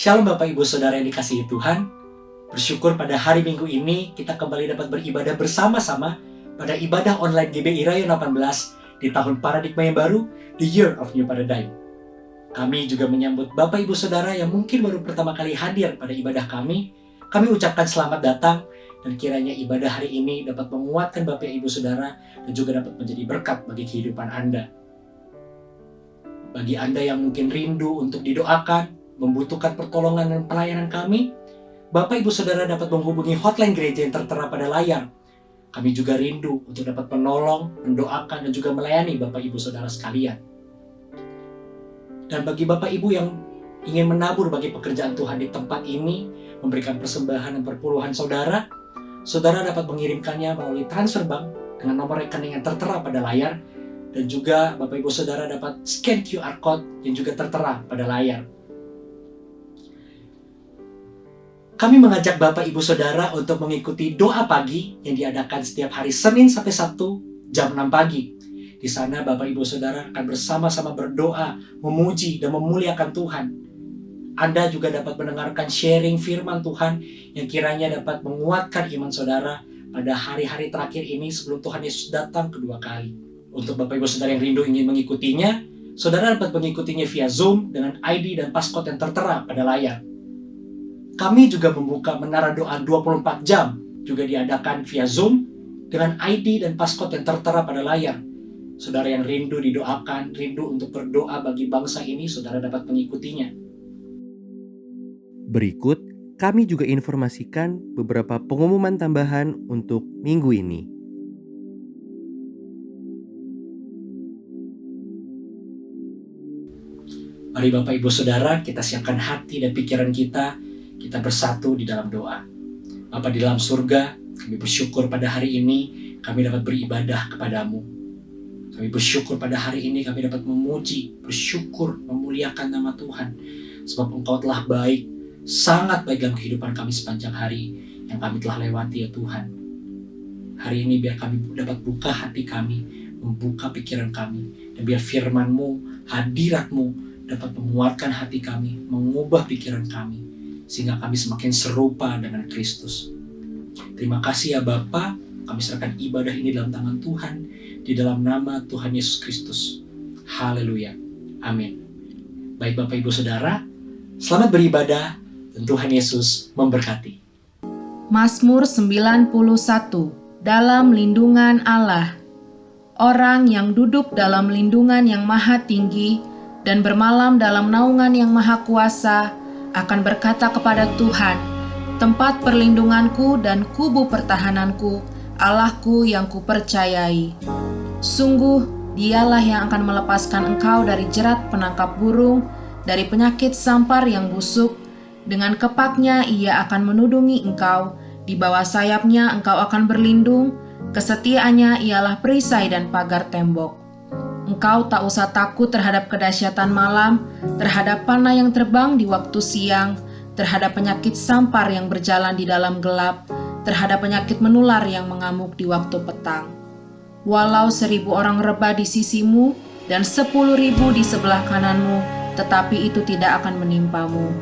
Shalom Bapak Ibu Saudara yang dikasihi Tuhan. Bersyukur pada hari Minggu ini kita kembali dapat beribadah bersama-sama pada ibadah online GBI Rayon 18 di tahun paradigma yang baru, The Year of New Paradigm. Kami juga menyambut Bapak Ibu Saudara yang mungkin baru pertama kali hadir pada ibadah kami. Kami ucapkan selamat datang dan kiranya ibadah hari ini dapat menguatkan Bapak Ibu Saudara dan juga dapat menjadi berkat bagi kehidupan Anda. Bagi Anda yang mungkin rindu untuk didoakan, membutuhkan pertolongan dan pelayanan kami, Bapak Ibu Saudara dapat menghubungi hotline gereja yang tertera pada layar. Kami juga rindu untuk dapat menolong, mendoakan, dan juga melayani Bapak Ibu Saudara sekalian. Dan bagi Bapak Ibu yang ingin menabur bagi pekerjaan Tuhan di tempat ini, memberikan persembahan dan perpuluhan saudara, saudara dapat mengirimkannya melalui transfer bank dengan nomor rekening yang tertera pada layar, dan juga Bapak Ibu Saudara dapat scan QR Code yang juga tertera pada layar. Kami mengajak Bapak Ibu Saudara untuk mengikuti doa pagi yang diadakan setiap hari Senin sampai Sabtu jam 6 pagi. Di sana Bapak Ibu Saudara akan bersama-sama berdoa, memuji dan memuliakan Tuhan. Anda juga dapat mendengarkan sharing firman Tuhan yang kiranya dapat menguatkan iman saudara pada hari-hari terakhir ini sebelum Tuhan Yesus datang kedua kali. Untuk Bapak Ibu Saudara yang rindu ingin mengikutinya, saudara dapat mengikutinya via Zoom dengan ID dan passcode yang tertera pada layar. Kami juga membuka menara doa 24 jam, juga diadakan via Zoom dengan ID dan passcode yang tertera pada layar. Saudara yang rindu didoakan, rindu untuk berdoa bagi bangsa ini, saudara dapat mengikutinya. Berikut, kami juga informasikan beberapa pengumuman tambahan untuk minggu ini. Mari Bapak Ibu Saudara, kita siapkan hati dan pikiran kita bersatu di dalam doa. Bapa di dalam surga, kami bersyukur pada hari ini kami dapat beribadah kepadamu. Kami bersyukur pada hari ini kami dapat memuji, bersyukur, memuliakan nama Tuhan. Sebab Engkau telah baik, sangat baik dalam kehidupan kami sepanjang hari yang kami telah lewati ya Tuhan. Hari ini biar kami dapat buka hati kami, membuka pikiran kami, dan biar firman-Mu, hadirat-Mu dapat menguatkan hati kami, mengubah pikiran kami, sehingga kami semakin serupa dengan Kristus. Terima kasih ya Bapa, kami serahkan ibadah ini dalam tangan Tuhan, di dalam nama Tuhan Yesus Kristus. Haleluya. Amin. Baik Bapak Ibu Saudara, selamat beribadah dan Tuhan Yesus memberkati. Mazmur 91. Dalam lindungan Allah. Orang yang duduk dalam lindungan yang maha tinggi dan bermalam dalam naungan yang maha kuasa akan berkata kepada Tuhan, tempat perlindunganku dan kubu pertahananku, Allahku yang kupercayai. Sungguh, dialah yang akan melepaskan engkau dari jerat penangkap burung, dari penyakit sampar yang busuk. Dengan kepaknya ia akan menudungi engkau, di bawah sayapnya engkau akan berlindung, kesetiaannya ialah perisai dan pagar tembok. Engkau tak usah takut terhadap kedahsyatan malam, terhadap panah yang terbang di waktu siang, terhadap penyakit sampar yang berjalan di dalam gelap, terhadap penyakit menular yang mengamuk di waktu petang. Walau 1.000 orang rebah di sisimu dan 10.000 di sebelah kananmu, tetapi itu tidak akan menimpamu.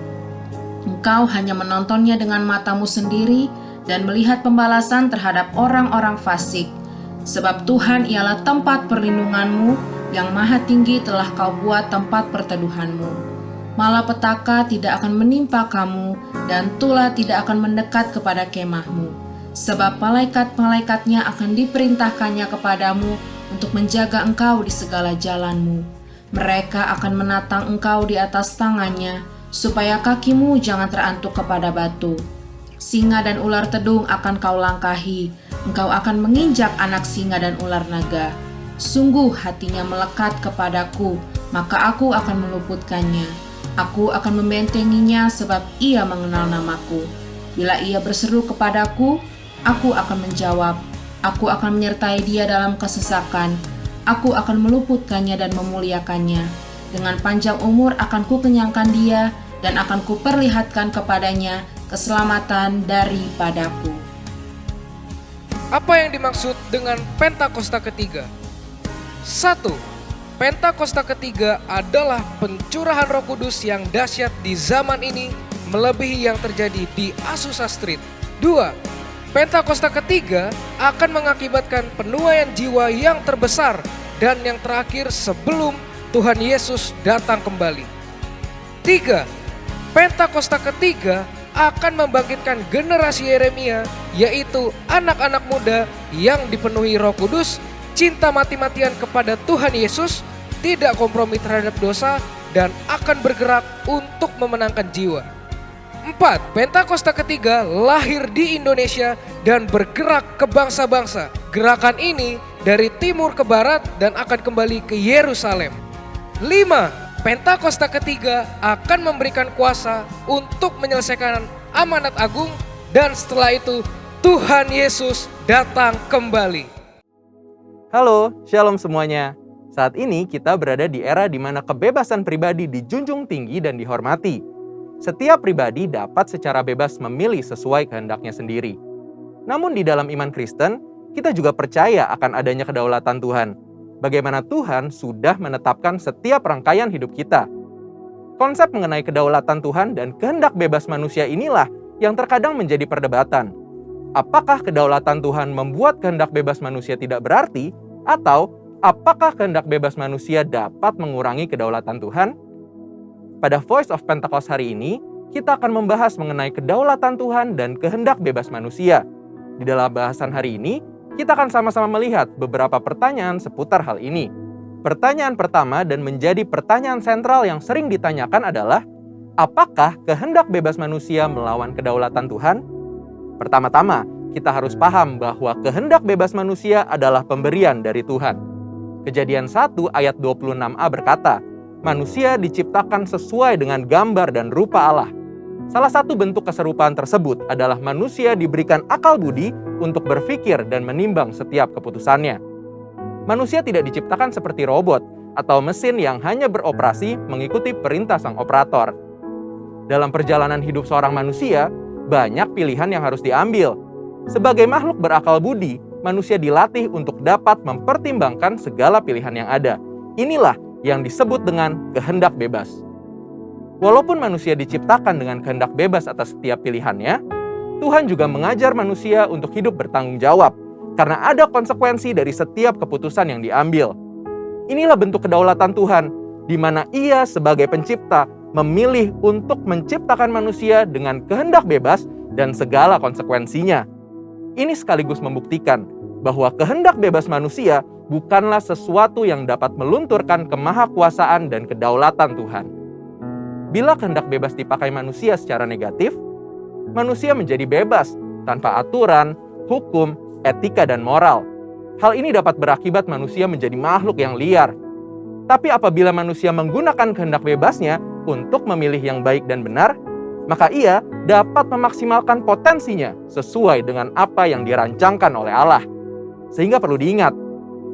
Engkau hanya menontonnya dengan matamu sendiri dan melihat pembalasan terhadap orang-orang fasik. Sebab Tuhan ialah tempat perlindunganmu, yang maha tinggi telah kau buat tempat perteduhanmu. Malapetaka tidak akan menimpa kamu, dan tulah tidak akan mendekat kepada kemahmu. Sebab malaikat-malaikatnya akan diperintahkannya kepadamu untuk menjaga engkau di segala jalanmu. Mereka akan menatang engkau di atas tangannya, supaya kakimu jangan terantuk kepada batu. Singa dan ular tedung akan kau langkahi, engkau akan menginjak anak singa dan ular naga. Sungguh hatinya melekat kepadaku, maka aku akan meluputkannya. Aku akan membentenginya sebab ia mengenal namaku. Bila ia berseru kepadaku, aku akan menjawab. Aku akan menyertai dia dalam kesesakan. Aku akan meluputkannya dan memuliakannya. Dengan panjang umur akan kukenyangkan dia dan akan kuperlihatkan kepadanya keselamatan daripadaku. Apa yang dimaksud dengan Pentakosta ketiga? 1. Pentakosta ketiga adalah pencurahan Roh Kudus yang dahsyat di zaman ini melebihi yang terjadi di Azusa Street. 2. Pentakosta ketiga akan mengakibatkan penuaian jiwa yang terbesar dan yang terakhir sebelum Tuhan Yesus datang kembali. 3. Pentakosta ketiga akan membangkitkan generasi Yeremia, yaitu anak-anak muda yang dipenuhi Roh Kudus, cinta mati-matian kepada Tuhan Yesus, tidak kompromi terhadap dosa, dan akan bergerak untuk memenangkan jiwa. 4. Pentakosta ketiga lahir di Indonesia dan bergerak ke bangsa-bangsa. Gerakan ini dari timur ke barat dan akan kembali ke Yerusalem. 5. Pentakosta ketiga akan memberikan kuasa untuk menyelesaikan amanat agung, dan setelah itu Tuhan Yesus datang kembali. Halo, shalom semuanya. Saat ini kita berada di era di mana kebebasan pribadi dijunjung tinggi dan dihormati. Setiap pribadi dapat secara bebas memilih sesuai kehendaknya sendiri. Namun di dalam iman Kristen, kita juga percaya akan adanya kedaulatan Tuhan. Bagaimana Tuhan sudah menetapkan setiap rangkaian hidup kita. Konsep mengenai kedaulatan Tuhan dan kehendak bebas manusia inilah yang terkadang menjadi perdebatan. Apakah kedaulatan Tuhan membuat kehendak bebas manusia tidak berarti? Atau apakah kehendak bebas manusia dapat mengurangi kedaulatan Tuhan? Pada Voice of Pentecost hari ini, kita akan membahas mengenai kedaulatan Tuhan dan kehendak bebas manusia. Di dalam bahasan hari ini, kita akan sama-sama melihat beberapa pertanyaan seputar hal ini. Pertanyaan pertama dan menjadi pertanyaan sentral yang sering ditanyakan adalah, apakah kehendak bebas manusia melawan kedaulatan Tuhan? Pertama-tama, kita harus paham bahwa kehendak bebas manusia adalah pemberian dari Tuhan. Kejadian 1 ayat 26a berkata, manusia diciptakan sesuai dengan gambar dan rupa Allah. Salah satu bentuk keserupaan tersebut adalah manusia diberikan akal budi untuk berpikir dan menimbang setiap keputusannya. Manusia tidak diciptakan seperti robot atau mesin yang hanya beroperasi mengikuti perintah sang operator. Dalam perjalanan hidup seorang manusia, banyak pilihan yang harus diambil. Sebagai makhluk berakal budi, manusia dilatih untuk dapat mempertimbangkan segala pilihan yang ada. Inilah yang disebut dengan kehendak bebas. Walaupun manusia diciptakan dengan kehendak bebas atas setiap pilihannya, Tuhan juga mengajar manusia untuk hidup bertanggung jawab, karena ada konsekuensi dari setiap keputusan yang diambil. Inilah bentuk kedaulatan Tuhan, di mana Ia sebagai pencipta memilih untuk menciptakan manusia dengan kehendak bebas dan segala konsekuensinya. Ini sekaligus membuktikan bahwa kehendak bebas manusia bukanlah sesuatu yang dapat melunturkan kemahakuasaan dan kedaulatan Tuhan. Bila kehendak bebas dipakai manusia secara negatif, manusia menjadi bebas tanpa aturan, hukum, etika, dan moral. Hal ini dapat berakibat manusia menjadi makhluk yang liar. Tapi apabila manusia menggunakan kehendak bebasnya untuk memilih yang baik dan benar, maka ia dapat memaksimalkan potensinya sesuai dengan apa yang dirancangkan oleh Allah. Sehingga perlu diingat,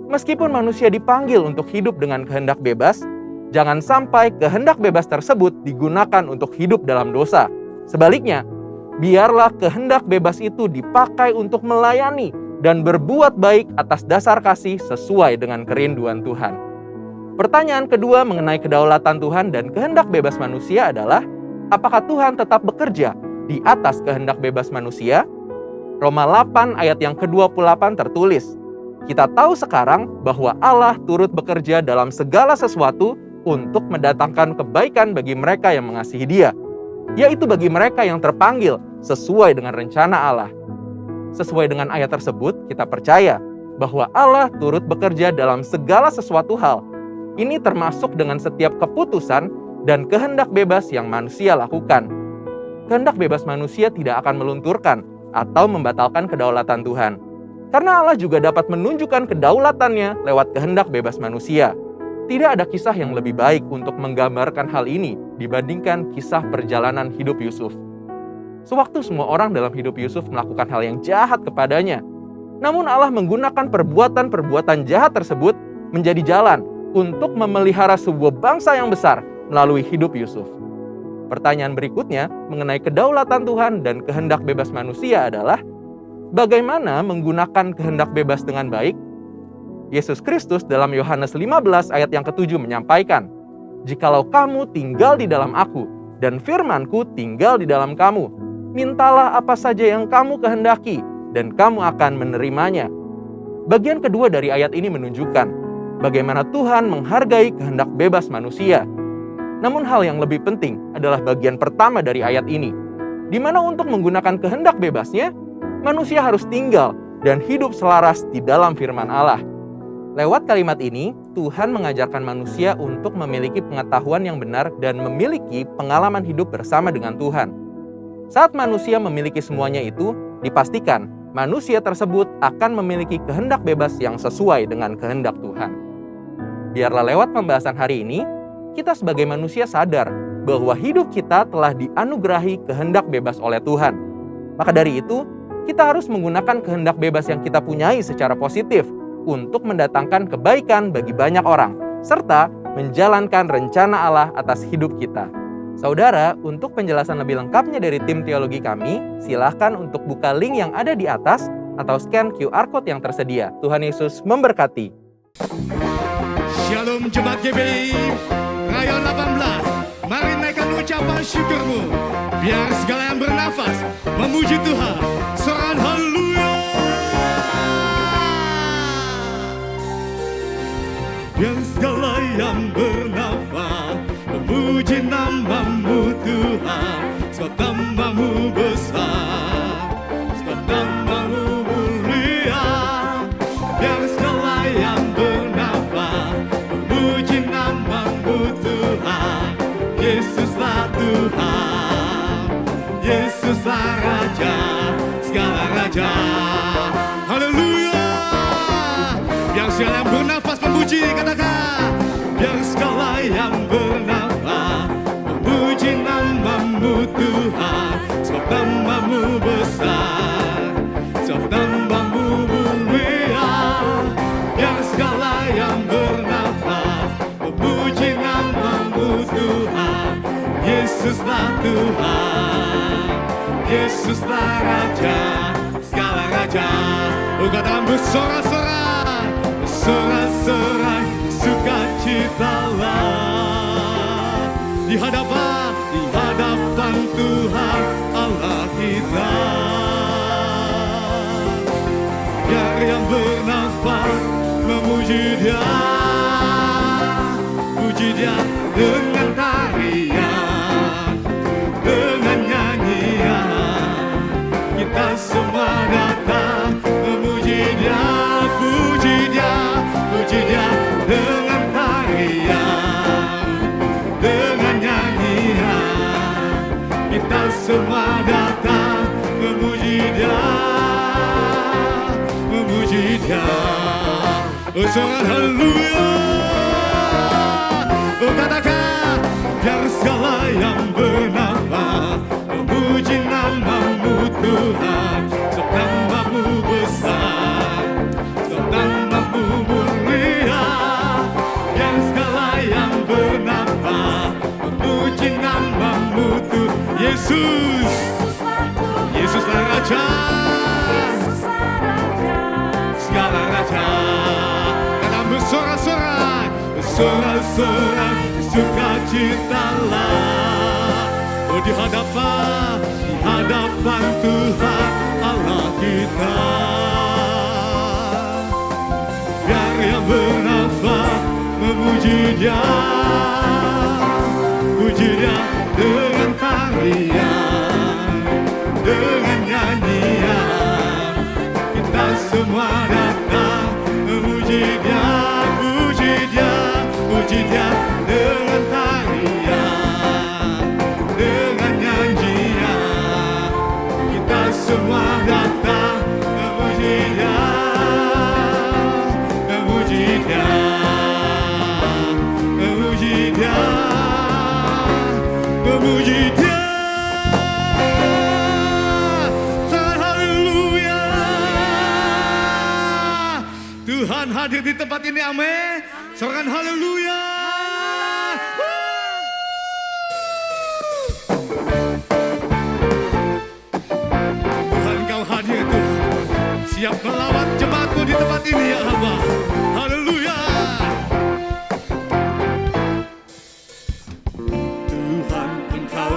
meskipun manusia dipanggil untuk hidup dengan kehendak bebas, jangan sampai kehendak bebas tersebut digunakan untuk hidup dalam dosa. Sebaliknya, biarlah kehendak bebas itu dipakai untuk melayani dan berbuat baik atas dasar kasih sesuai dengan kerinduan Tuhan. Pertanyaan kedua mengenai kedaulatan Tuhan dan kehendak bebas manusia adalah, apakah Tuhan tetap bekerja di atas kehendak bebas manusia? Roma 8 ayat yang ke-28 tertulis, kita tahu sekarang bahwa Allah turut bekerja dalam segala sesuatu untuk mendatangkan kebaikan bagi mereka yang mengasihi Dia, yaitu bagi mereka yang terpanggil sesuai dengan rencana Allah. Sesuai dengan ayat tersebut, kita percaya bahwa Allah turut bekerja dalam segala sesuatu hal. Ini termasuk dengan setiap keputusan dan kehendak bebas yang manusia lakukan. Kehendak bebas manusia tidak akan melunturkan atau membatalkan kedaulatan Tuhan. Karena Allah juga dapat menunjukkan kedaulatannya lewat kehendak bebas manusia. Tidak ada kisah yang lebih baik untuk menggambarkan hal ini dibandingkan kisah perjalanan hidup Yusuf. Sewaktu semua orang dalam hidup Yusuf melakukan hal yang jahat kepadanya, namun Allah menggunakan perbuatan-perbuatan jahat tersebut menjadi jalan untuk memelihara sebuah bangsa yang besar melalui hidup Yusuf. Pertanyaan berikutnya mengenai kedaulatan Tuhan dan kehendak bebas manusia adalah, bagaimana menggunakan kehendak bebas dengan baik? Yesus Kristus dalam Yohanes 15 ayat yang ke-7 menyampaikan, jikalau kamu tinggal di dalam aku dan firman-Ku tinggal di dalam kamu. Mintalah apa saja yang kamu kehendaki, dan kamu akan menerimanya. Bagian kedua dari ayat ini menunjukkan bagaimana Tuhan menghargai kehendak bebas manusia. Namun hal yang lebih penting adalah bagian pertama dari ayat ini, di mana untuk menggunakan kehendak bebasnya, manusia harus tinggal dan hidup selaras di dalam firman Allah. Lewat kalimat ini, Tuhan mengajarkan manusia untuk memiliki pengetahuan yang benar dan memiliki pengalaman hidup bersama dengan Tuhan. Saat manusia memiliki semuanya itu, dipastikan manusia tersebut akan memiliki kehendak bebas yang sesuai dengan kehendak Tuhan. Biarlah lewat pembahasan hari ini, kita sebagai manusia sadar bahwa hidup kita telah dianugerahi kehendak bebas oleh Tuhan. Maka dari itu, kita harus menggunakan kehendak bebas yang kita punyai secara positif untuk mendatangkan kebaikan bagi banyak orang, serta menjalankan rencana Allah atas hidup kita. Saudara, untuk penjelasan lebih lengkapnya dari tim teologi kami, silahkan untuk buka link yang ada di atas atau scan QR Code yang tersedia. Tuhan Yesus memberkati. Shalom Jemaat GBI Rayon 18. Mari naikkan ucapan syukurmu, biar segala yang bernafas memuji Tuhan. Soran haleluya. Biar segala yang bernafas memuji namamu Tuhan, sebab namamu besar, sebab namamu mulia. Biar segala yang bernafas memuji namamu Tuhan. Yesuslah Tuhan, Yesuslah Raja, segala Raja. Haleluya. Biar segala yang bernafas memuji, katakan. Biar segala yang bernafas memuji namamu Tuhan, sebab namamu besar, sebab namamu mulia. Biar segala yang bernafas memuji namamu Tuhan. Yesuslah Tuhan, Yesuslah Raja, segala Raja. Oh, katakan bersorak-sorai, bersorak-sorai, sukacitalah di hadapan Tuhan Allah kita. Biar yang bernafas memuji Dia, puji Dia dengan tarian, dengan nyanyian. Kita semua datang memuji Dia, puji Dia, puji Dia dengan tarian, dengan nyanyian. Kita semua datang memuji Dia, memuji Dia. Oh, sorak haleluya. Oh, katakan. Biar segala yang bernafas memuji namamu Tuhan, sebab namamu besar, sebab namamu mulia. Biar segala yang bernafas memuji namamu Tuhan. Yesus, Yesuslah Raja, segala Raja. Kata bersorak-sorai, bersorak-sorai, sukacitalah. Oh, di hadapan Tuhan Allah kita. Biar yang bernafas memuji Dia, puji Dia dengan tarian, dengan nyanyian. Kita semua datang memuji Dia, puji Dia, puji Dia dengan tarian, dengan nyanyian. Kita semua datang memuji Dia, memuji Dia, memuji Dia, memuji Dia. Sangat haleluya. Tuhan hadir di tempat ini, amin. Sorakan haleluya. Tuhan, Kau hadir Tuhan, siap melawat jemaat-Mu di tempat ini ya Allah. Haleluya. Tuhan, Engkau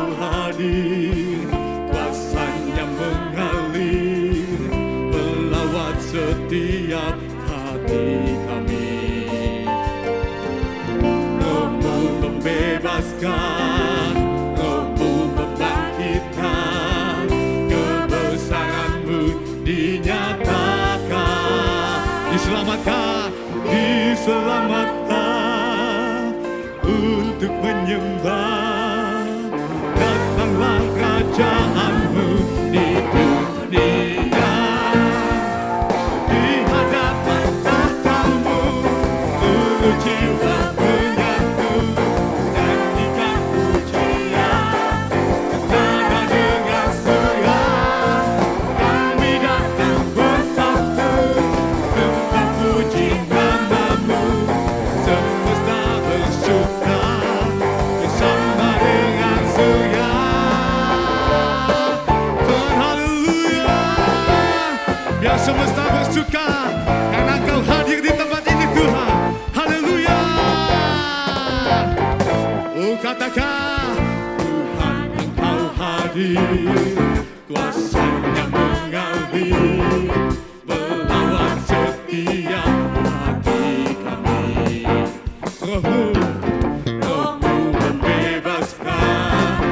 diselamatkan untuk menyembah. Datanglah kerajaanmu di dunia, di hadapan tahtamu seluruh jiwa menyatu, nyanyikan pujian senada dengan surga. Kami datang bersatu, sembah puji namamu, semesta bersuka bersama dengan surga. Tuhan, haleluya, biar semesta bersuka karena Engkau hadir di tempat ini Tuhan. Haleluya. Oh, katakan Tuhan, Engkau hadir, kuasanya mengalir, melawan setiap hati kami. Rohmu membebaskan,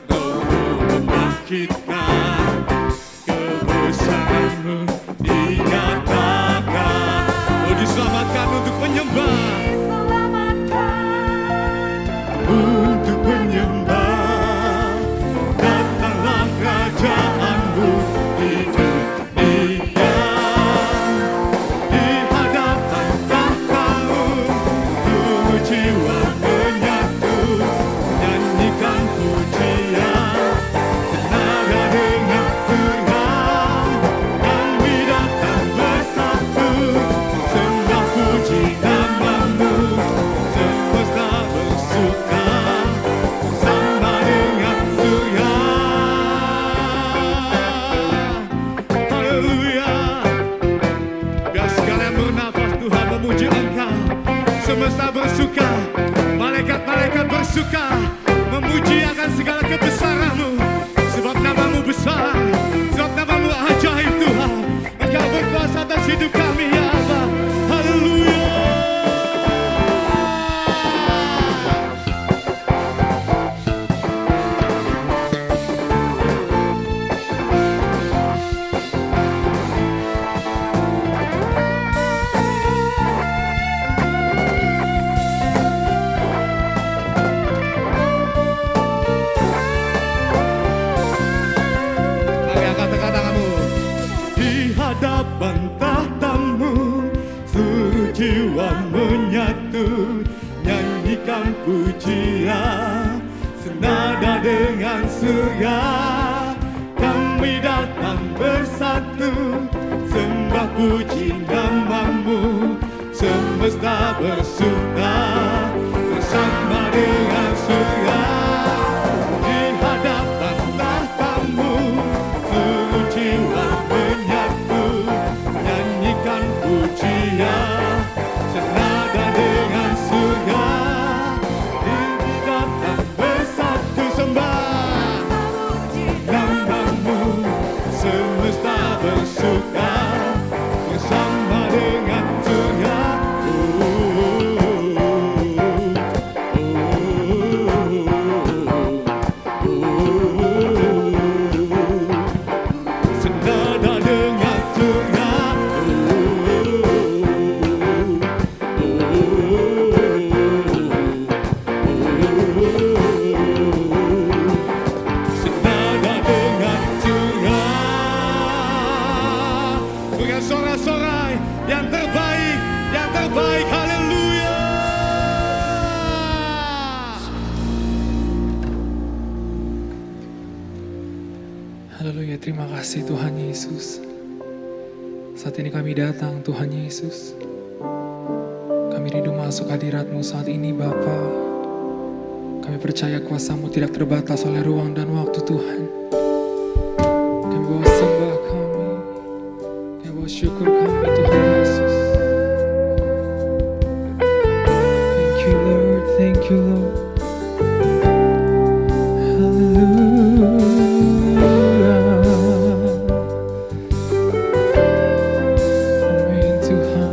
Rohmu membangkitkan, kebesaranmu dinyatakan. Oh, diselamatkan untuk menyembah, untuk menyembah. Datanglah kerajaanmu di dunia, di hadapan tahtamu seluruh jiwa menyatu, nyanyikan pujian senada dengan surga. Kami datang bersatu, sembah puji namamu, semesta bersuka bersama dengan surga. Haleluya. Biar segala yang bernafas Tuhan memuji Engkau. Semesta bersuka, malaikat-malaikat bersuka, memuji akan segala kebesaran-Mu. Sebab namamu besar, sebab namamu ajaib Tuhan. Engkau berkuasa atas hidup kami ya Allah. Haleluya. Mari angkat tanganmu. Di hadapan tahtamu seluruh jiwa menyatu, nyanyikan pujian senada dengan surga. Kami datang bersatu, sembah puji namamu, semesta bersuka bersama dengan surga. Di hadapan tahtamu seluruh jiwa menyatu, nyanyikan pujian senada dengan surga. Kami datang bersatu, sembah namamu, semesta bersuka bersama dengan surga. Senada dengan surga. Senada dengan surga. Berikan sorak-sorai yang terbaik, yang terbaik. Haleluya. Haleluya, terima kasih Tuhan Yesus. Saat ini kami datang Tuhan Yesus. Kami rindu masuk hadirat-Mu saat ini Bapa. Kami percaya kuasa-Mu tidak terbatas oleh ruang dan waktu Tuhan. Kami bawa sembah kami, kami bawa syukur kami Tuhan Yesus. Thank you Lord, thank you Lord. Amin Tuhan.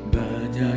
Banyak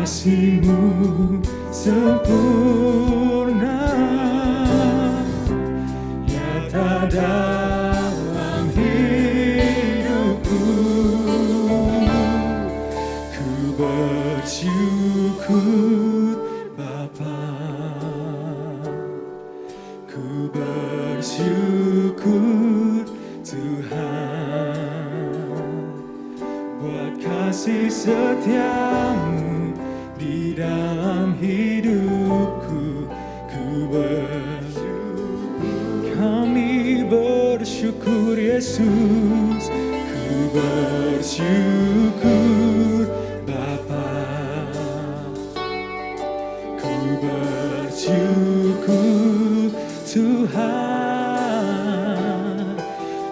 kasih-Mu sempurna, nyata dalam hidupku. Ku bersyukur Bapa, ku bersyukur Tuhan, buat kasih setia-Mu di dalam hidupku. Ku bersyukur, kami bersyukur Yesus. Ku bersyukur Bapa, ku bersyukur Tuhan,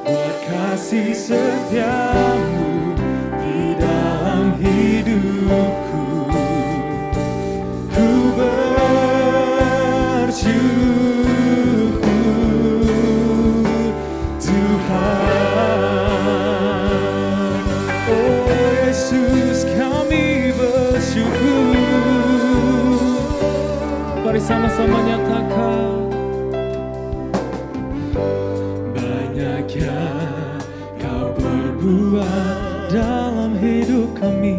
buat kasih setia-Mu di dalam hidupku. Ku bersyukur Tuhan. Oh Yesus, kami bersyukur. Mari sama-sama nyatakan. Banyak yang Kau perbuat dalam hidup kami,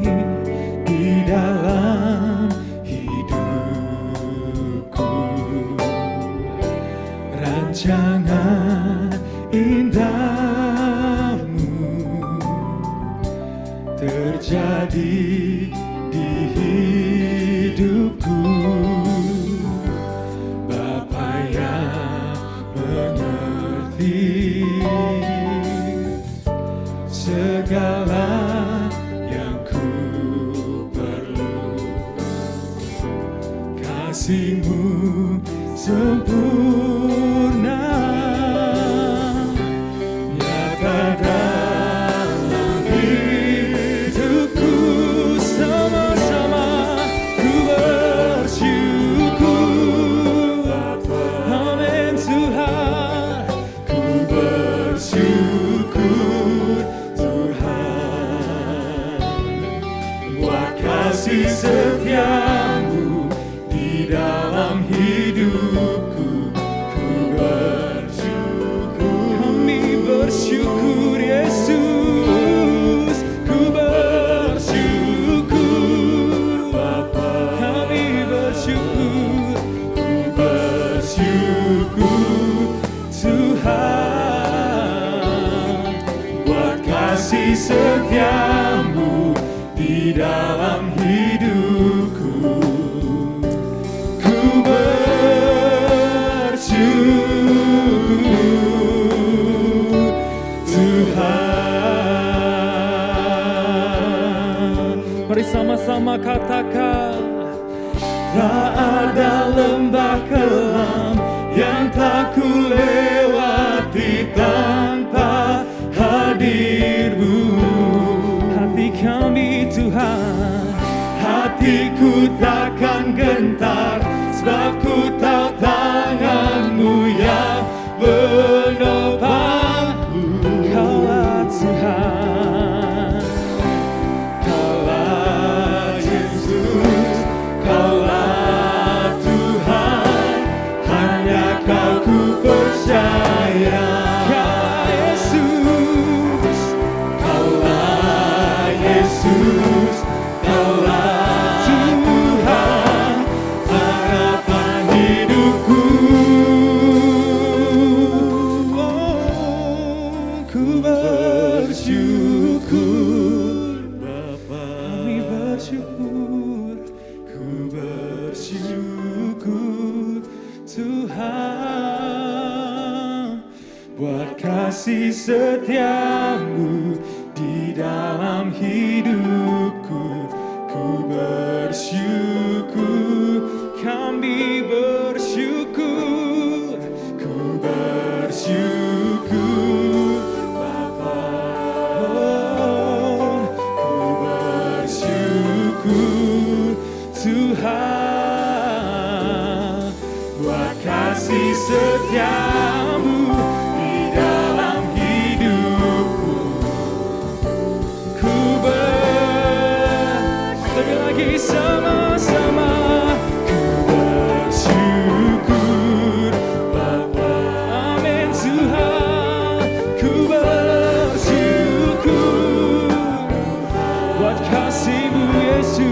di dalam hidupku. Rancangan indah-Mu terjadi di hidupku. Bapa yang mengerti segala yang ku perlu, kasih-Mu sempurna, nyata dalam hidupku. Sama-sama ku bersyukur, amin Tuhan. Ku bersyukur Tuhan, buat kasih setia-Mu di dalam hidupku. Ku bersyukur, kami bersyukur Yesus. Ku bersyukur Bapa, kami bersyukur. Ku bersyukur Tuhan, buat kasih setia-Mu di dalam hidupku. Ku bersyukur Tuhan. Mari sama-sama katakan. Tak ada lembah kelam yang tak ku lewati tanpa hadir-Mu. Hati kami Tuhan, hatiku takkan gentar, sebab ku tahu tangan-Mu yang menopangku. Kaulah Tuhan, Kaulah Yesus, Kaulah Tuhan, hanya Kau ku percaya. Kaulah Yesus, Kaulah Yesus, Kaulah Tuhan, harapan hidupku. Oh, ku bersyukur Bapa, kami bersyukur. Ku bersyukur Tuhan, buat kasih setia-Mu di dalam hidupku. Ku bersyukur, kami bersyukur. Ku bersyukur Bapa, oh, ku bersyukur Tuhan, buat kasih setia-Mu di dalam hidupku. Ku bersyukur Lebih lagi sama-sama ku bersyukur Bapa. Amin Tuhan, ku bersyukur buat kasih-Mu Yesus.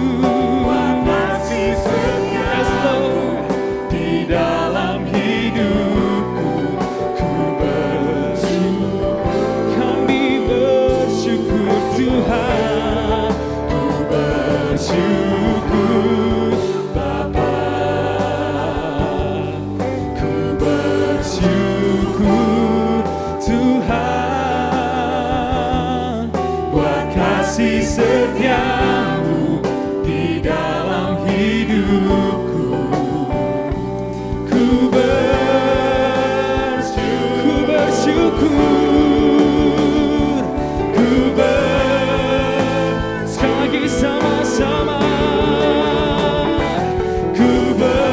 Yes Lord, di dalam hidupku ku bersyukur. Kami bersyukur Tuhan, ku bersyukur Bapa. Ku bersyukur Tuhan buat kasih setia-Mu di dalam hidupku. Ku bersyukur, sekali lagi sama-sama ku bersyukur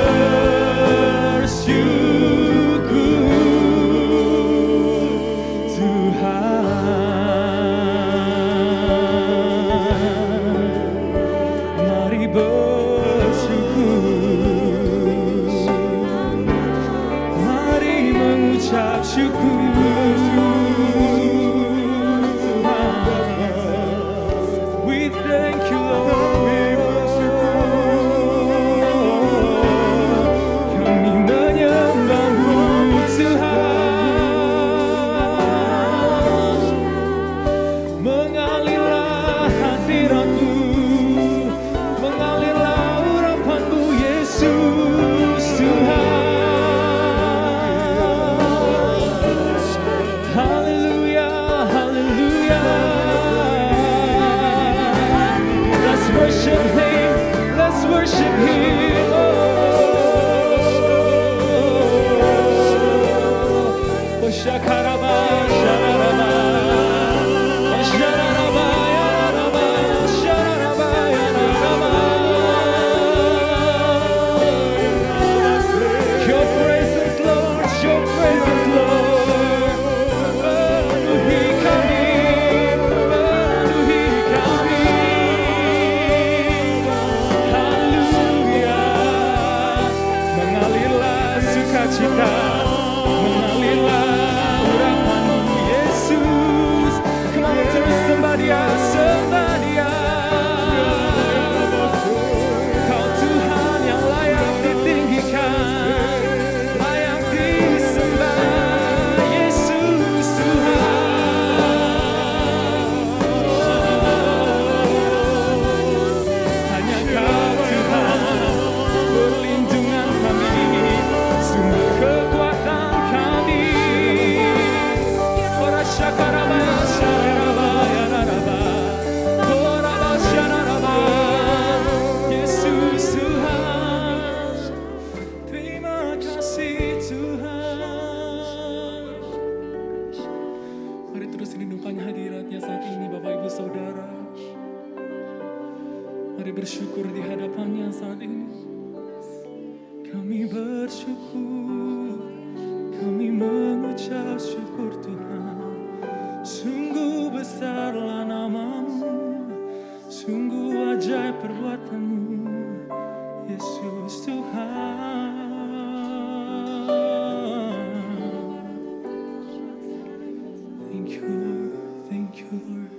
Tuhan. Mari bersyukur, mari mengucap syukur. We thank you Lord. Kami menyembah-Mu Tuhan. Mengalirlah hadirat-Mu, mengalirlah urapan-Mu Yesus Tuhan. Haleluya, haleluya. Let's worship Him, let's worship Him. Oh, shakaraba, shararaba, shararaba, yararaba, shararaba, yararaba. Your presence, Lord, your presence, Lord. Penuhi kami, penuhi kami. Haleluya. Mengalirlah sukacita, mengalirlah urapan-Mu Yesus. Come on, terus sembah Dia, sembah Dia. Kau Tuhan yang layak ditinggikan, layak disembah, Yesus Tuhan. Hanya Kau Tuhan, perlindungan kami, sumber kekuatan kami. Ora shakaraba, shararaba, yararaba. Oraba, shararaba. Yesus Tuhan, terima kasih Tuhan. Mari terus rindukan hadirat-Nya saat ini Bapak Ibu Saudara. Mari bersyukur di hadapan-Nya saat ini. Kami bersyukur, kami mengucap syukur Tuhan. Sungguh besarlah nama-Mu, sungguh ajaib perbuatan-Mu, Yesus Tuhan. Thank you Lord, thank you Lord.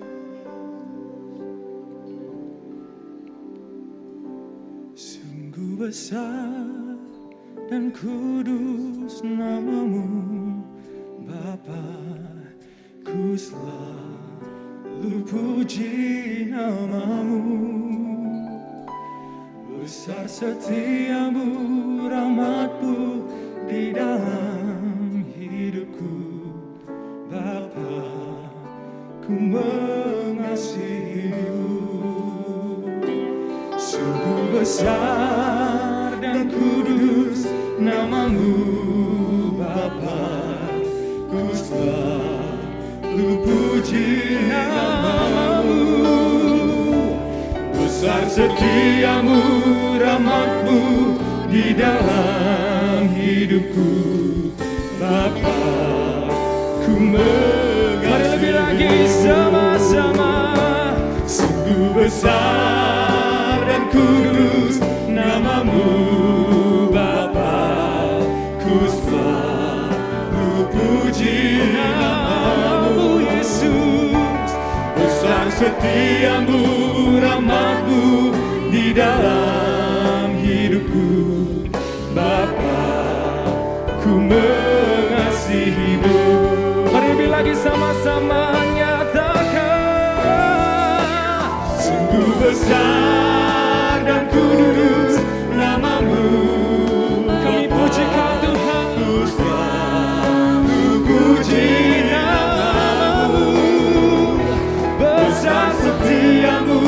Sungguh besar dan kudus nama-Mu, Bapa. Ku selalu puji nama-Mu. Besar setia-Mu, rahmat-Mu di dalam hidupku, Bapa. Ku mengasihi-Mu. Sungguh besar dan kudus nama-Mu, Bapa. Ku selalu puji nama-Mu. Besar setia-Mu, rahmat-Mu di dalam hidupku, Bapa. Ku mengasihi. Mari lebih lagi sama-sama. Sungguh besar kudus namamu Bapa, ku selalu puji namamu Yesus. Besar setiamu, rahmatmu di dalam hidupku Bapa, ku mengasihimu. Mari lebih lagi sama-sama nyatakan. Sungguh besar dan kudus namamu, Kami pujikan Tuhan. ku selalu puji namamu. Besar setiamu,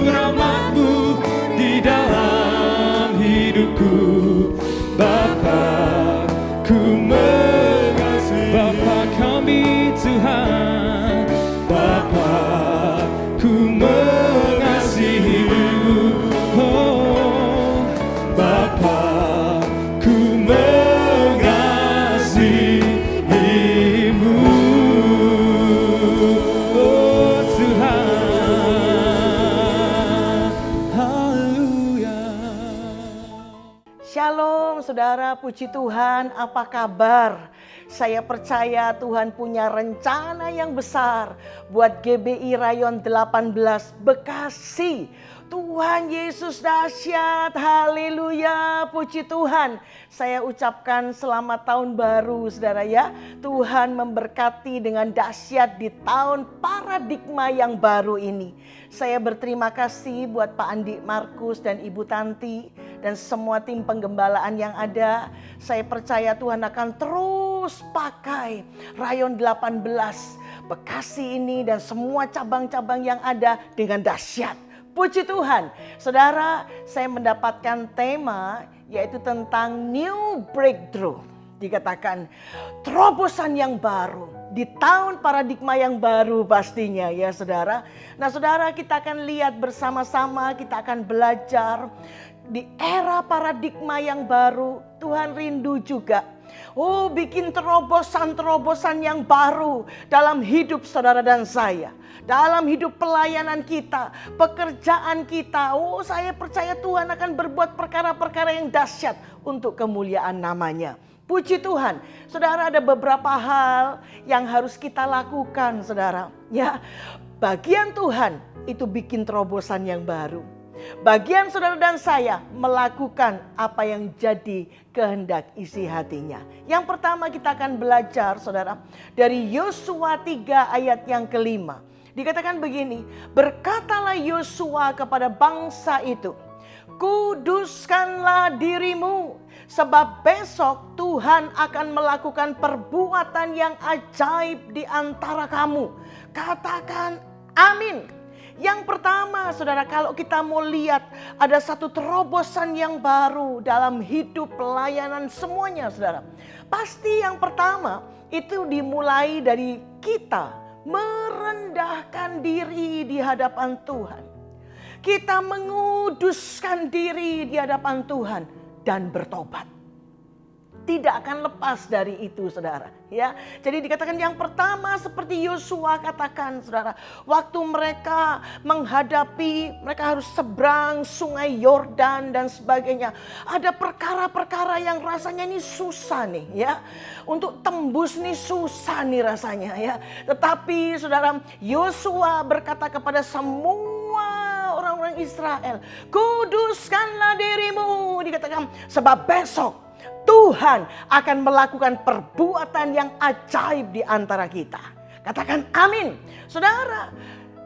rahmatmu di dalam hidupku Bapa, ku mengasihi. Bapa kami Tuhan, Bapa, ku mengasihimu. oh Bapa, ku mengasihimu. oh Tuhan. Haleluya. Shalom saudara, puji Tuhan, apa kabar? Saya percaya Tuhan punya rencana yang besar buat GBI Rayon 18 Bekasi. Tuhan Yesus dahsyat, haleluya, puji Tuhan. Saya ucapkan selamat tahun baru saudara ya. Tuhan memberkati dengan dahsyat di tahun paradigma yang baru ini. Saya berterima kasih buat Pak Andi Markus dan Ibu Tanti dan semua tim penggembalaan yang ada. Saya percaya Tuhan akan terus pakai Rayon 18 Bekasi ini dan semua cabang-cabang yang ada dengan dahsyat. Puji Tuhan. Saudara, saya mendapatkan tema yaitu tentang new breakthrough. Dikatakan terobosan yang baru di tahun paradigma yang baru pastinya ya saudara. Nah saudara, kita akan lihat bersama-sama, kita akan belajar di era paradigma yang baru. Tuhan rindu juga bikin terobosan-terobosan yang baru dalam hidup saudara dan saya. Dalam hidup pelayanan kita, pekerjaan kita. Saya percaya Tuhan akan berbuat perkara-perkara yang dahsyat untuk kemuliaan namanya. Puji Tuhan. Saudara, ada beberapa hal yang harus kita lakukan saudara. Ya, bagian Tuhan itu bikin terobosan yang baru. Bagian saudara dan saya melakukan apa yang jadi kehendak isi hatinya. Yang pertama kita akan belajar saudara dari Yosua 3 ayat yang kelima. Dikatakan begini, berkatalah Yosua kepada bangsa itu, kuduskanlah dirimu, sebab besok Tuhan akan melakukan perbuatan yang ajaib di antara kamu. Katakan amin. Yang pertama saudara, kalau kita mau lihat ada satu terobosan yang baru dalam hidup pelayanan semuanya saudara. Pasti yang pertama itu dimulai dari kita merendahkan diri di hadapan Tuhan. Kita menguduskan diri di hadapan Tuhan dan bertobat. Tidak akan lepas dari itu saudara ya. Jadi dikatakan yang pertama seperti Yosua katakan saudara, waktu mereka mereka harus seberang sungai Yordan dan sebagainya. Ada perkara-perkara yang rasanya ini susah nih ya. Untuk tembus nih susah nih rasanya ya. Tetapi saudara, Yosua berkata kepada semua orang-orang Israel, kuduskanlah dirimu, dikatakan sebab besok Tuhan akan melakukan perbuatan yang ajaib di antara kita. Katakan amin. Saudara,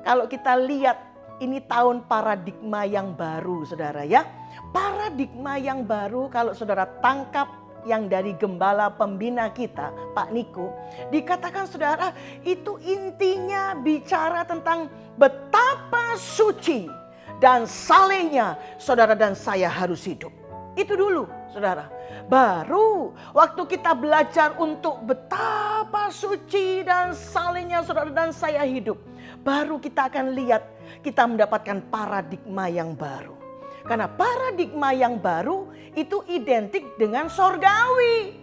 kalau kita lihat ini tahun paradigma yang baru saudara ya. Paradigma yang baru kalau saudara tangkap yang dari gembala pembina kita Pak Niko. Dikatakan saudara itu intinya bicara tentang betapa suci dan salehnya saudara dan saya harus hidup. Itu dulu saudara. Baru waktu kita belajar untuk betapa suci dan salehnya saudara dan saya hidup, baru kita akan lihat kita mendapatkan paradigma yang baru. Karena paradigma yang baru itu identik dengan sorgawi.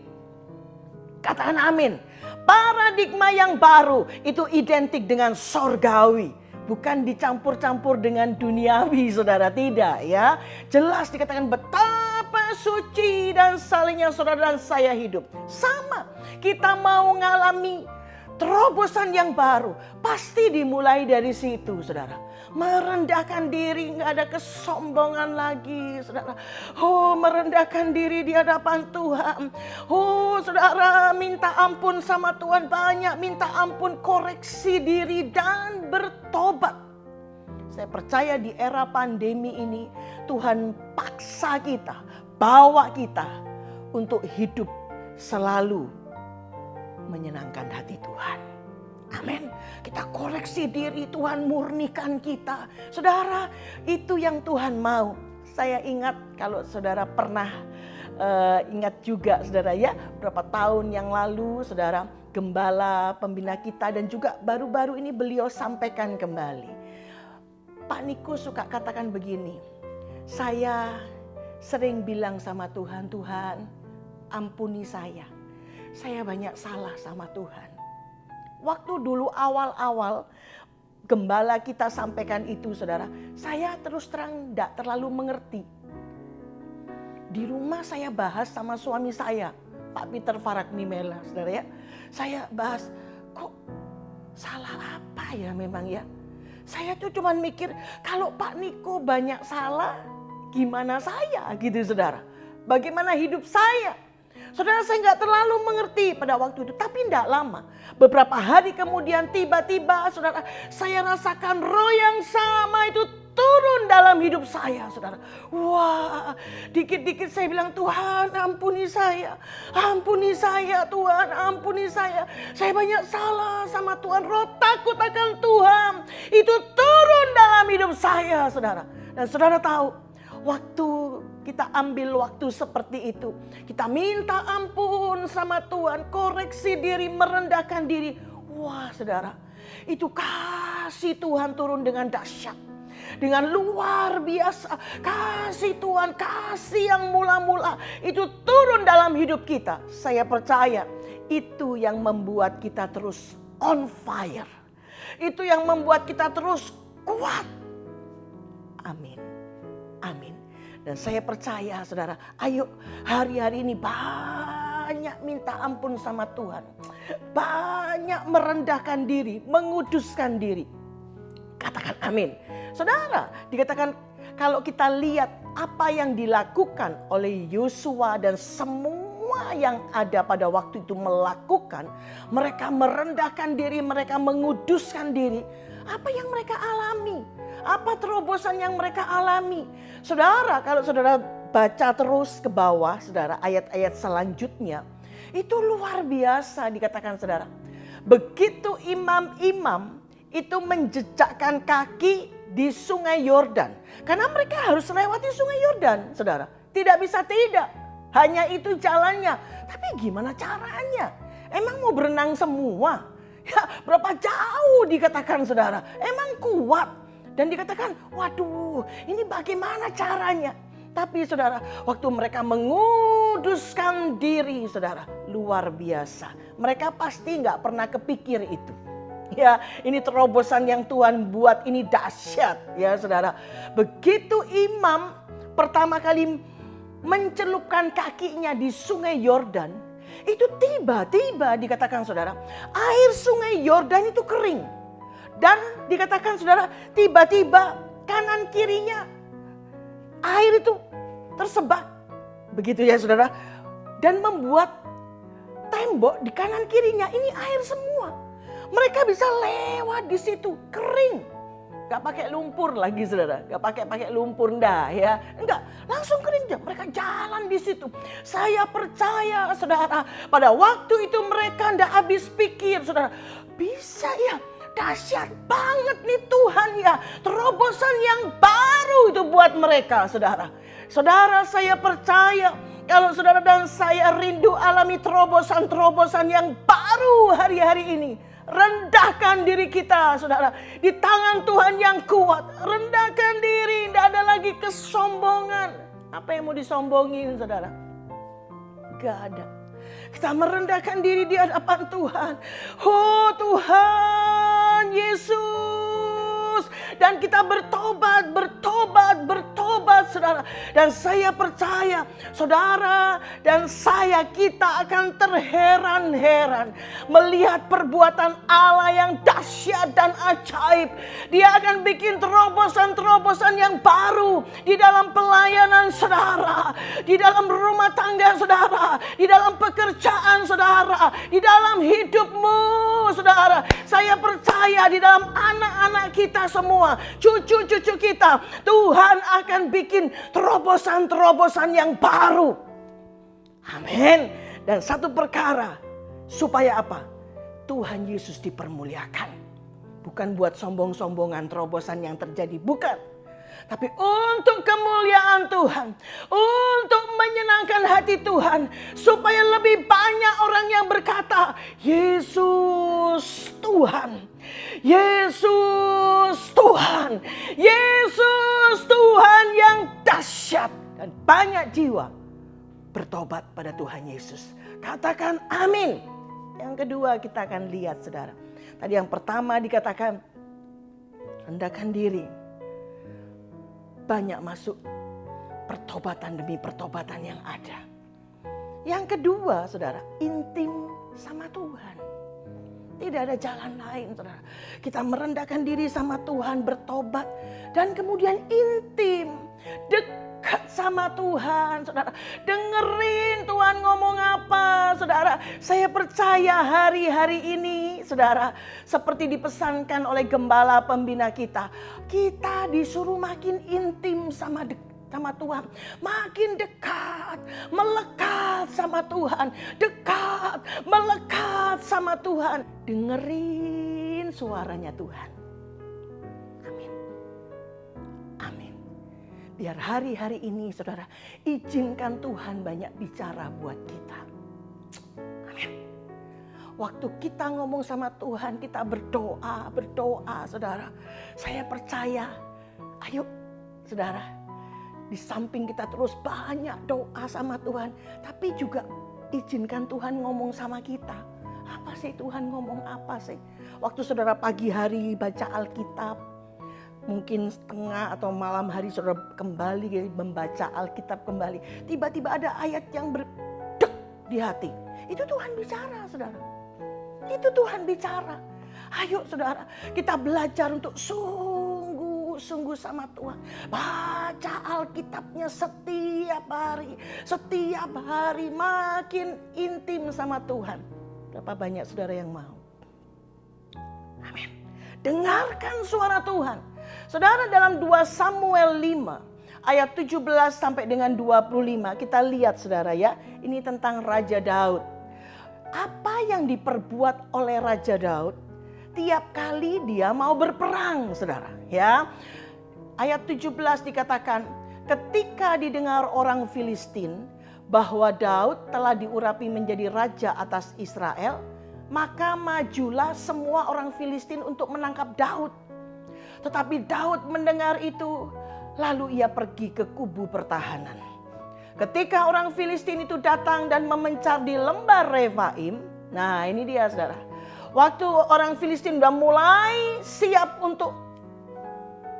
Katakan amin. Paradigma yang baru itu identik dengan sorgawi. bukan dicampur-campur dengan duniawi, saudara, tidak ya. Jelas dikatakan betapa suci dan salehnya saudara dan saya hidup. Sama, kita mau mengalami terobosan yang baru, pasti dimulai dari situ, saudara. Merendahkan diri, nggak ada kesombongan lagi, saudara. Oh, merendahkan diri di hadapan Tuhan. Oh, saudara, minta ampun sama Tuhan banyak, minta ampun, koreksi diri dan bertobat. Saya percaya di era pandemi ini Tuhan paksa kita, bawa kita untuk hidup selalu menyenangkan hati Tuhan. Amin. Kita koreksi diri, Tuhan murnikan kita. Saudara, itu yang Tuhan mau. Saya ingat kalau saudara pernah ingat juga, saudara ya, berapa tahun yang lalu saudara, gembala pembina kita dan juga baru-baru ini beliau sampaikan kembali. Pak Niko suka katakan begini, saya sering bilang sama Tuhan, Tuhan ampuni saya banyak salah sama Tuhan. Waktu dulu awal-awal gembala kita sampaikan itu, saudara, saya terus terang tidak terlalu mengerti. Di rumah saya bahas sama suami saya, Pak Peter Farakmimela, saudara ya. Saya bahas, kok salah apa ya memang ya. Saya tuh cuma mikir, kalau Pak Niko banyak salah, gimana saya gitu, saudara. Bagaimana hidup saya? Saudara, saya nggak terlalu mengerti pada waktu itu, tapi tidak lama. Beberapa hari kemudian tiba-tiba, saudara, saya rasakan roh yang sama itu turun dalam hidup saya, saudara. Wah, dikit-dikit saya bilang, Tuhan ampuni saya Tuhan, ampuni saya. Saya banyak salah sama Tuhan, roh takut akan Tuhan itu turun dalam hidup saya, saudara. Dan saudara tahu, waktu kita ambil waktu seperti itu, kita minta ampun sama Tuhan, koreksi diri, merendahkan diri. Wah, saudara, itu kasih Tuhan turun dengan dahsyat, dengan luar biasa. Kasih Tuhan, kasih yang mula-mula itu turun dalam hidup kita. Saya percaya itu yang membuat kita terus on fire. Itu yang membuat kita terus kuat. Amin. Amin. Dan saya percaya, saudara, ayo hari-hari ini banyak minta ampun sama Tuhan. Banyak merendahkan diri, menguduskan diri. Katakan amin. Saudara, dikatakan kalau kita lihat apa yang dilakukan oleh Yosua dan semua yang ada pada waktu itu melakukan. Mereka merendahkan diri, mereka menguduskan diri. Apa yang mereka alami? Apa terobosan yang mereka alami? Saudara, kalau saudara baca terus ke bawah, saudara, ayat-ayat selanjutnya, itu luar biasa dikatakan, saudara. Begitu imam-imam itu menjejakkan kaki di sungai Yordan. Karena mereka harus lewati sungai Yordan, saudara. Tidak bisa tidak. Hanya itu jalannya. Tapi gimana caranya? Emang mau berenang semua? Ya, berapa jauh dikatakan, saudara. Emang kuat? Dan dikatakan, waduh, ini bagaimana caranya? Tapi saudara, waktu mereka menguduskan diri, saudara, luar biasa. Mereka pasti nggak pernah kepikir itu. Ya, ini terobosan yang Tuhan buat, ini dahsyat ya saudara. Begitu imam pertama kali mencelupkan kakinya di sungai Yordan, itu tiba-tiba dikatakan, saudara, air sungai Yordan itu kering. Dan dikatakan, saudara, tiba-tiba kanan kirinya air itu tersebak. Begitu ya saudara. Dan membuat tembok di kanan kirinya ini air semua. Mereka bisa lewat di situ, kering. Gak pakai lumpur lagi, saudara. Gak pakai lumpur, enggak ya. Enggak, langsung kering aja. Mereka jalan di situ. Saya percaya, saudara, pada waktu itu mereka enggak habis pikir, saudara. Bisa ya. Dahsyat banget nih Tuhan ya. Terobosan yang baru itu buat mereka, saudara. Saudara, saya percaya kalau saudara dan saya rindu alami terobosan-terobosan yang baru hari-hari ini. Rendahkan diri kita, saudara, di tangan Tuhan yang kuat. Rendahkan diri, tidak ada lagi kesombongan. Apa yang mau disombongin, saudara? Gak ada. Kita merendahkan diri di hadapan Tuhan. Oh Tuhan Yesus, Dan kita bertobat, saudara. Dan saya percaya saudara dan saya, kita akan terheran-heran melihat perbuatan Allah yang dahsyat dan ajaib. Dia akan bikin terobosan-terobosan yang baru di dalam pelayanan saudara, di dalam rumah tangga saudara, di dalam pekerjaan saudara, di dalam hidupmu saudara. Saya percaya di dalam anak-anak kita semua, cucu-cucu kita, Tuhan akan bikin terobosan-terobosan yang baru. Amin. Dan satu perkara, supaya apa? Tuhan Yesus dipermuliakan. Bukan buat sombong-sombongan terobosan yang terjadi, bukan. Tapi untuk kemuliaan Tuhan, untuk menyenangkan hati Tuhan, supaya lebih banyak orang yang berkata, Yesus Tuhan, Yesus Tuhan, Yesus Tuhan yang dahsyat. Dan banyak jiwa bertobat pada Tuhan Yesus. Katakan amin. Yang kedua kita akan lihat saudara. Tadi yang pertama dikatakan rendahkan diri. Banyak masuk pertobatan demi pertobatan yang ada. Yang kedua saudara, intim sama Tuhan. Tidak ada jalan lain saudara. Kita merendahkan diri sama Tuhan, bertobat. Dan kemudian intim, dekat sama Tuhan saudara. Dengerin Tuhan ngomong apa saudara. Saya percaya hari-hari ini saudara, seperti dipesankan oleh gembala pembina kita, kita disuruh makin intim sama Tuhan, makin dekat, melekat sama Tuhan, dekat, melekat sama Tuhan. Dengerin suaranya Tuhan. Amin. Amin. Biar hari-hari ini saudara, izinkan Tuhan banyak bicara buat kita. Amin. Waktu kita ngomong sama Tuhan, kita berdoa saudara. Saya percaya, ayo saudara, di samping kita terus banyak doa sama Tuhan, tapi juga izinkan Tuhan ngomong sama kita. Apa sih Tuhan ngomong apa sih? Waktu saudara pagi hari baca Alkitab, mungkin setengah atau malam hari saudara kembali membaca Alkitab kembali, tiba-tiba ada ayat yang berdek di hati. Itu Tuhan bicara saudara. Itu Tuhan bicara. Ayo saudara, kita belajar untuk sungguh sama Tuhan. Baca Alkitabnya setiap hari makin intim sama Tuhan. Berapa banyak saudara yang mau? Amin. Dengarkan suara Tuhan. Saudara, dalam 2 Samuel 5 ayat 17 sampai dengan 25 kita lihat saudara ya. Ini tentang Raja Daud. Apa yang diperbuat oleh Raja Daud tiap kali dia mau berperang saudara ya. Ayat 17 dikatakan, ketika didengar orang Filistin bahwa Daud telah diurapi menjadi raja atas Israel, maka majulah semua orang Filistin untuk menangkap Daud. Tetapi Daud mendengar itu, lalu ia pergi ke kubu pertahanan. Ketika orang Filistin itu datang dan memencar di lembah Refaim, nah ini dia saudara. Waktu orang Filistin sudah mulai siap untuk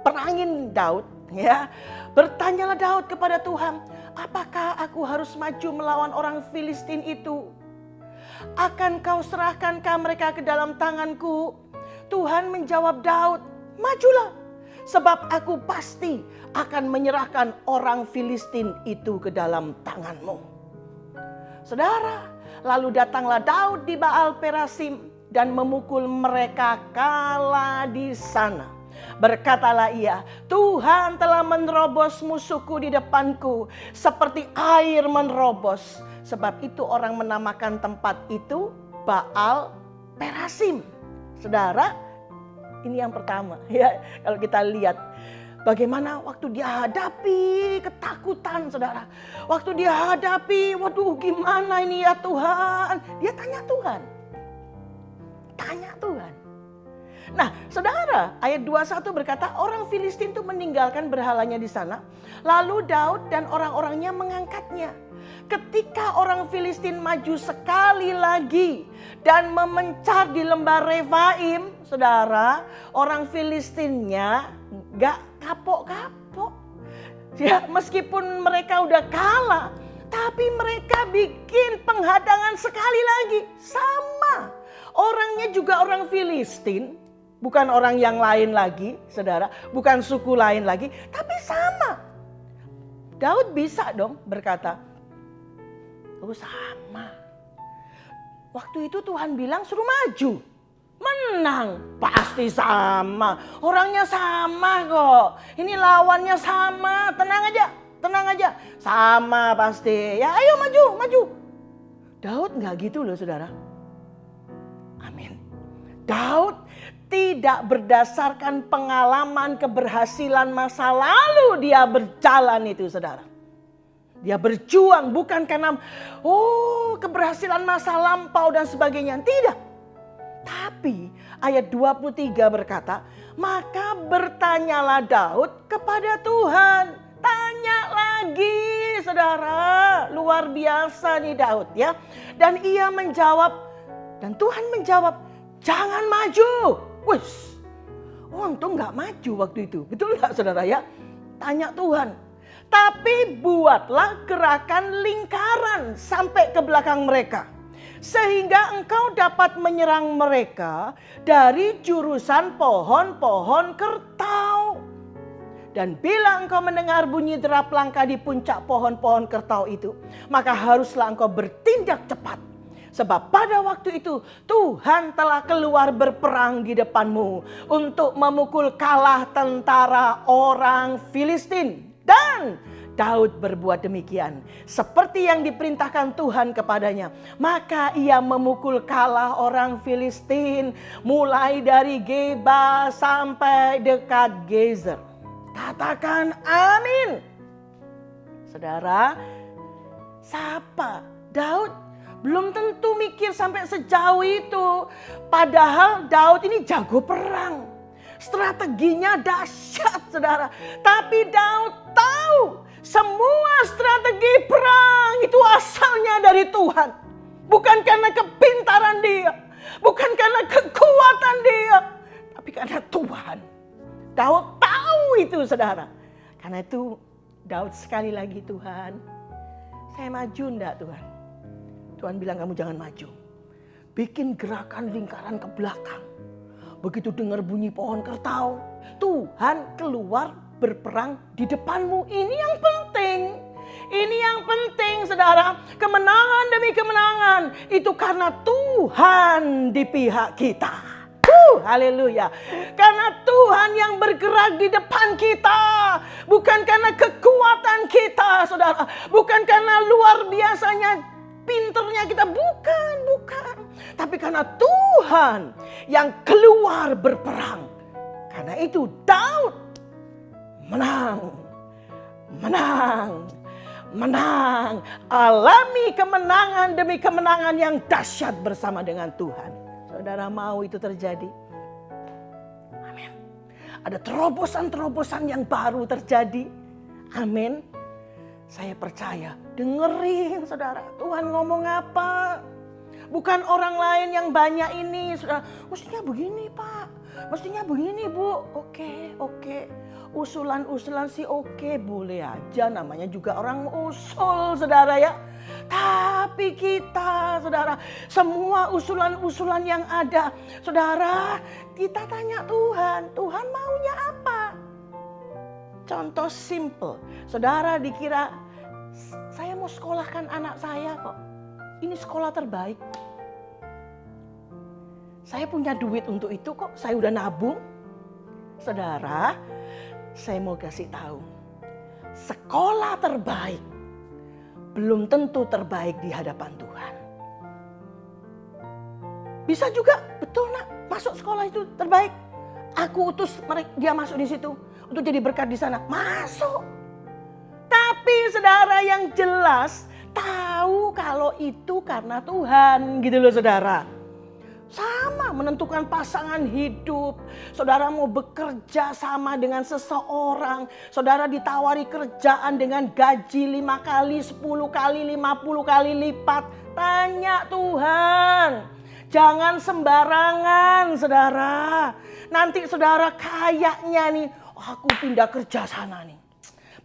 perangin Daud, ya, bertanyalah Daud kepada Tuhan, apakah aku harus maju melawan orang Filistin itu? Akan kau serahkankah mereka ke dalam tanganku? Tuhan menjawab Daud, majulah, sebab aku pasti akan menyerahkan orang Filistin itu ke dalam tanganmu. Saudara, lalu datanglah Daud di Baal Perasim dan memukul mereka kalah di sana. Berkatalah ia, Tuhan telah menerobos musuhku di depanku seperti air menerobos. Sebab itu orang menamakan tempat itu Baal Perasim. Saudara, ini yang pertama ya, kalau kita lihat bagaimana waktu dia hadapi ketakutan saudara. Waktu dia hadapi, waduh gimana ini ya Tuhan. Dia tanya Tuhan. Tanya Tuhan. Nah saudara, ayat 21 berkata orang Filistin itu meninggalkan berhalanya di sana. Lalu Daud dan orang-orangnya mengangkatnya. Ketika orang Filistin maju sekali lagi dan memencar di lembah Refaim, saudara, orang Filistinnya nggak kapok-kapok. Ya, meskipun mereka udah kalah, tapi mereka bikin penghadangan sekali lagi. Sama. Orangnya juga orang Filistin. Bukan orang yang lain lagi, saudara. Bukan suku lain lagi. Tapi sama. Daud bisa dong berkata, oh sama. Waktu itu Tuhan bilang suruh maju. Menang. Pasti sama. Orangnya sama kok. Ini lawannya sama. Tenang aja. Tenang aja. Sama pasti. Ya ayo maju, maju. Daud gak gitu loh saudara. Amin. Daud tidak berdasarkan pengalaman keberhasilan masa lalu dia berjalan itu saudara. Dia berjuang bukan karena keberhasilan masa lampau dan sebagainya. Tidak. Tapi ayat 23 berkata, maka bertanyalah Daud kepada Tuhan. Tanya lagi saudara. Luar biasa nih Daud ya. Dan ia menjawab, dan Tuhan menjawab, jangan maju. Wih, untung gak maju waktu itu. Betul gak saudara ya? Tanya Tuhan. Tapi buatlah gerakan lingkaran sampai ke belakang mereka. Sehingga engkau dapat menyerang mereka dari jurusan pohon-pohon kertau. Dan bila engkau mendengar bunyi derap langkah di puncak pohon-pohon kertau itu, maka haruslah engkau bertindak cepat. Sebab pada waktu itu Tuhan telah keluar berperang di depanmu untuk memukul kalah tentara orang Filistin. Dan Daud berbuat demikian seperti yang diperintahkan Tuhan kepadanya. Maka ia memukul kalah orang Filistin mulai dari Geba sampai dekat Gezer. Katakan amin. Saudara, siapa? Daud belum tentu mikir sampai sejauh itu. Padahal Daud ini jago perang. Strateginya dahsyat saudara. Tapi Daud tahu semua strategi perang itu asalnya dari Tuhan. Bukan karena kepintaran dia. Bukan karena kekuatan dia. Tapi karena Tuhan. Daud tahu itu saudara. Karena itu Daud sekali lagi, Tuhan, saya maju enggak Tuhan? Tuhan bilang kamu jangan maju. Bikin gerakan lingkaran ke belakang. Begitu dengar bunyi pohon kertau, Tuhan keluar berperang di depanmu. Ini yang penting. Ini yang penting saudara. Kemenangan demi kemenangan itu karena Tuhan di pihak kita. Haleluya. Karena Tuhan yang bergerak di depan kita. Bukan karena kekuatan kita saudara. Bukan karena luar biasanya pinternya kita. Bukan. Tapi karena Tuhan yang keluar berperang. Karena itu Daud menang. Alami kemenangan demi kemenangan yang dahsyat bersama dengan Tuhan. Saudara mau itu terjadi? Amin. Ada terobosan-terobosan yang baru terjadi. Amin. Saya percaya. Dengerin saudara. Tuhan ngomong apa? Bukan orang lain yang banyak ini. Saudara, mestinya begini Pak. Mestinya begini Bu. Oke. Usulan-usulan sih oke. Boleh aja, namanya juga orang usul saudara ya. Tapi kita saudara, semua usulan-usulan yang ada, saudara, kita tanya Tuhan, Tuhan maunya apa? Contoh simple, saudara dikira saya mau sekolahkan anak saya kok, ini sekolah terbaik. Saya punya duit untuk itu kok, saya udah nabung. Saudara, saya mau kasih tahu, sekolah terbaik belum tentu terbaik di hadapan Tuhan. Bisa juga, betul nak, masuk sekolah itu terbaik. Aku utus dia masuk di situ untuk jadi berkat di sana. Masuk. Tapi saudara yang jelas tahu kalau itu karena Tuhan, gitu loh saudara. Sama menentukan pasangan hidup. Saudara mau bekerja sama dengan seseorang. Saudara ditawari kerjaan dengan gaji 5 kali, 10 kali, 50 kali lipat. Tanya Tuhan. Jangan sembarangan saudara. Nanti saudara kayaknya nih. aku pindah kerja sana nih.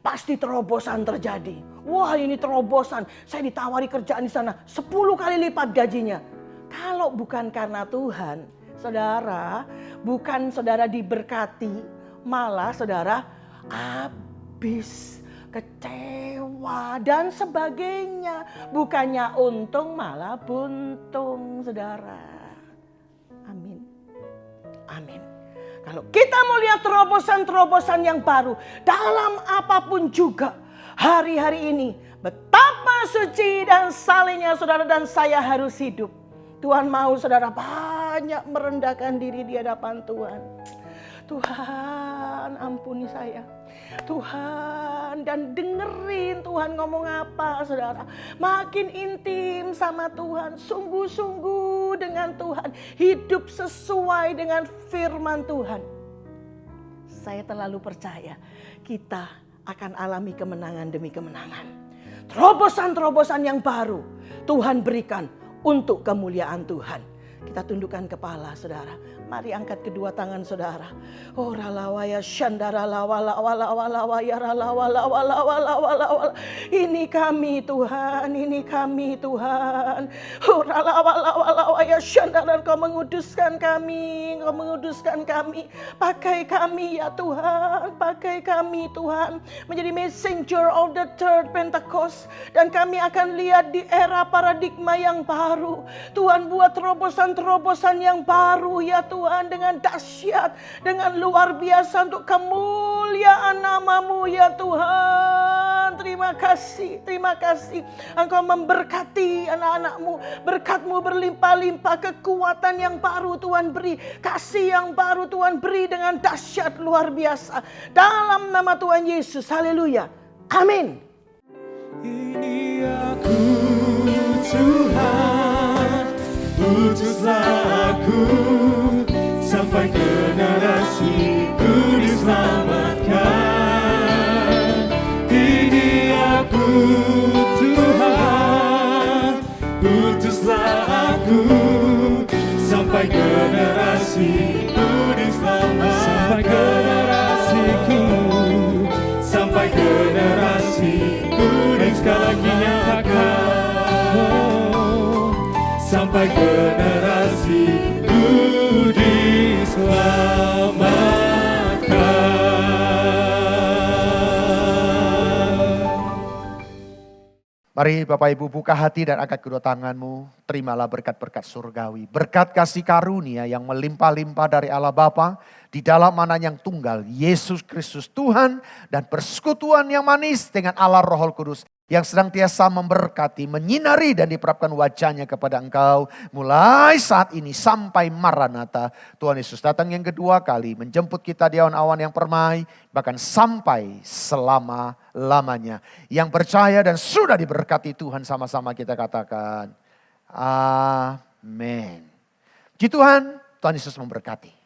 Pasti terobosan terjadi. Wah, ini terobosan. Saya ditawari kerjaan di sana 10 kali lipat gajinya. Kalau bukan karena Tuhan, saudara, bukan saudara diberkati, malah saudara habis, kecewa dan sebagainya. Bukannya untung malah buntung, saudara. Amin. Amin. Kalau kita mau lihat terobosan-terobosan yang baru dalam apapun juga hari-hari ini, betapa suci dan salehnya saudara dan saya harus hidup. Tuhan mau saudara banyak merendahkan diri di hadapan Tuhan. Tuhan, ampuni saya. Tuhan, dan dengerin Tuhan ngomong apa, saudara. Makin intim sama Tuhan, sungguh-sungguh dengan Tuhan, hidup sesuai dengan firman Tuhan. Saya terlalu percaya kita akan alami kemenangan demi kemenangan. Terobosan-terobosan yang baru Tuhan berikan untuk kemuliaan Tuhan. Kita tundukkan kepala, saudara. Mari angkat kedua tangan saudara. Oh ralawaya shandara lawalawalawalawaya ralawalawalawalawalawala. Ini kami Tuhan, ini kami Tuhan. Oh ralawalawalawaya shandara, Engkau menguduskan kami, Engkau menguduskan kami. Pakai kami ya Tuhan, pakai kami Tuhan. Menjadi messenger of the third Pentecost. Dan kami akan lihat di era paradigma yang baru. Tuhan buat terobosan-terobosan yang baru ya Tuhan. Dengan dahsyat, dengan luar biasa untuk kemuliaan nama-Mu ya Tuhan. Terima kasih, terima kasih. Engkau memberkati anak-anak-Mu. Berkat-Mu berlimpah-limpah, kekuatan yang baru Tuhan beri. Kasih yang baru Tuhan beri dengan dahsyat luar biasa. Dalam nama Tuhan Yesus, haleluya. Amin. Ini aku Tuhan, utuslah aku sampai generasiku diselamatkan. Ini aku Tuhan, utuslah aku sampai generasiku diselamatkan. Sampai generasiku, sampai generasiku, dan sekali lagi nyatakan, sampai generasiku diselamatkan. Mari Bapak Ibu buka hati dan angkat kedua tanganmu. Terimalah berkat-berkat surgawi. Berkat kasih karunia yang melimpah-limpah dari Allah Bapa di dalam mana yang tunggal Yesus Kristus Tuhan, dan persekutuan yang manis dengan Allah Roh Kudus yang senantiasa memberkati, menyinari dan diperapkan wajahnya kepada engkau mulai saat ini sampai Maranatha. Tuhan Yesus datang yang kedua kali menjemput kita di awan-awan yang permai, bahkan sampai selama-lamanya. Yang percaya dan sudah diberkati Tuhan, sama-sama kita katakan amin. Puji Tuhan, Tuhan Yesus memberkati.